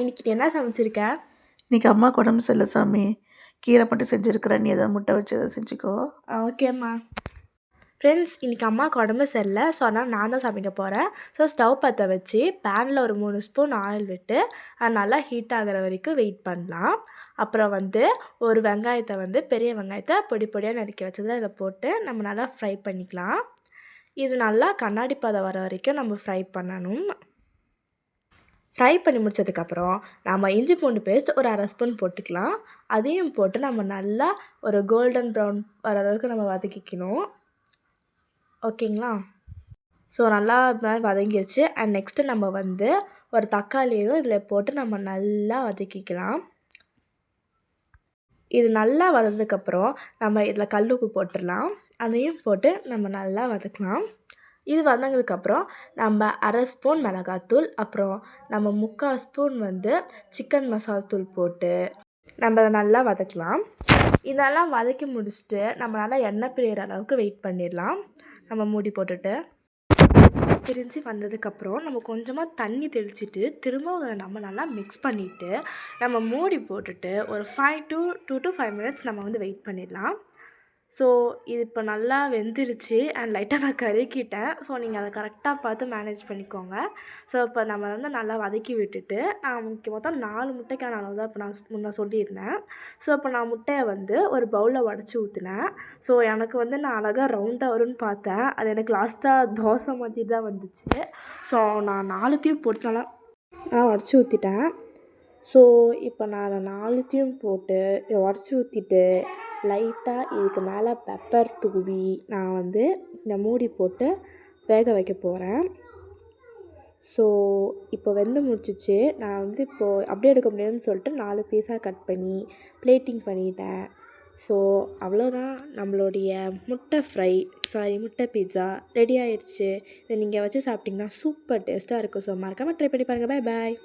இன்னைக்கு நீ என்ன சமைச்சிருக்க? இன்றைக்கி அம்மாவுக்கு உடம்பு சரியில்லை சாமி. கீரை மட்டும் செஞ்சுருக்கிறேன். நீ எதாவது முட்டை வச்சு எதாவது செஞ்சுக்கோ. ஓகேம்மா. ஃப்ரெண்ட்ஸ், இன்றைக்கி அம்மாவுக்கு உடம்பு சரியில்லை. ஸோ அதனால் நான் தான் சமைக்க போகிறேன். ஸோ ஸ்டவ் பற்ற வச்சு பேனில் ஒரு 3 ஸ்பூன் ஆயில் விட்டு அது நல்லா ஹீட் ஆகிற வரைக்கும் வெயிட் பண்ணலாம். அப்புறம் ஒரு வெங்காயத்தை பெரிய வெங்காயத்தை பொடி பொடியாக நறுக்கி வச்சதில் இதை போட்டு நம்ம நல்லா ஃப்ரை பண்ணிக்கலாம். இது நல்லா கண்ணாடி பதம் வர வரைக்கும் நம்ம ஃப்ரை பண்ணணும். ஃப்ரை பண்ணி முடிச்சதுக்கப்புறம் நம்ம இஞ்சி பூண்டு பேஸ்ட் ஒரு 1/2 ஸ்பூன் போட்டுக்கலாம். அதையும் போட்டு நம்ம நல்லா ஒரு கோல்டன் ப்ரௌன் வர அளவுக்கு நம்ம வதக்கிக்கணும். ஓகேங்களா? ஸோ நல்லா வதங்கிடுச்சு. அண்ட் நெக்ஸ்ட்டு நம்ம ஒரு தக்காளியும் இதில் போட்டு நம்ம நல்லா வதக்கிக்கலாம். இது நல்லா வதந்ததுக்கப்புறம் நம்ம இதில் கல் உப்பு போட்டுடலாம். அதையும் போட்டு நம்ம நல்லா வதக்கலாம். இது வதங்கினதுக்கப்புறம் நம்ம 1/2 ஸ்பூன் மிளகாத்தூள், அப்புறம் நம்ம 3/4 ஸ்பூன் சிக்கன் மசாலா தூள் போட்டு நம்ம நல்லா வதக்கலாம். இதெல்லாம் வதக்கி முடிச்சுட்டு நம்ம நல்லா எண்ணெய் பிரியிற அளவுக்கு வெயிட் பண்ணிடலாம். நம்ம மூடி போட்டுட்டு பிரிஞ்சு வந்ததுக்கப்புறம் நம்ம கொஞ்சமாக தண்ணி தெளிச்சிட்டு திரும்ப நம்ம நல்லா மிக்ஸ் பண்ணிவிட்டு நம்ம மூடி போட்டுட்டு ஒரு 2 to 5 மினிட்ஸ் நம்ம வெயிட் பண்ணிடலாம். ஸோ இது இப்போ நல்லா வெந்துருச்சு. அண்ட் லைட்டாக நான் கருக்கிட்டேன். ஸோ நீங்கள் அதை கரெக்டாக பார்த்து மேனேஜ் பண்ணிக்கோங்க. ஸோ இப்போ நம்ம நல்லா வதக்கி விட்டுட்டு நான் மொத்தம் 4 முட்டைக்கான அளவு தான் இப்போ நான் முன்ன சொல்லியிருந்தேன். ஸோ இப்போ நான் முட்டையை ஒரு பவுலில் உடச்சி ஊற்றினேன். ஸோ எனக்கு நான் அழகாக ரவுண்டாக வரும்னு பார்த்தேன். அது எனக்கு லாஸ்ட்டாக தோசை மாதிரி தான் வந்துச்சு. ஸோ நான் 4த்தையும் போட்டு நல்லா உடச்சி ஊற்றிட்டேன். ஸோ இப்போ நான் அதை 4த்தையும் போட்டு உடச்சி ஊற்றிட்டு லைட்டாக இதுக்கு மேலே பெப்பர் தூவி நான் இந்த மூடி போட்டு வேக வைக்க போகிறேன். ஸோ இப்போ வெந்து முடிச்சிச்சு. நான் இப்போது அப்படியே எடுக்க முடியாதுன்னு சொல்லிட்டு 4 பீஸாக கட் பண்ணி பிளேட்டிங் பண்ணிட்டேன். ஸோ அவ்வளோதான், நம்மளுடைய முட்டை பீட்சா ரெடி ஆயிடுச்சு. இதை நீங்கள் வச்சு சாப்பிட்டிங்கன்னா சூப்பர் டேஸ்ட்டாக இருக்கும். ஸோ மறக்காமல் ட்ரை பண்ணி பாருங்கள். பாய்.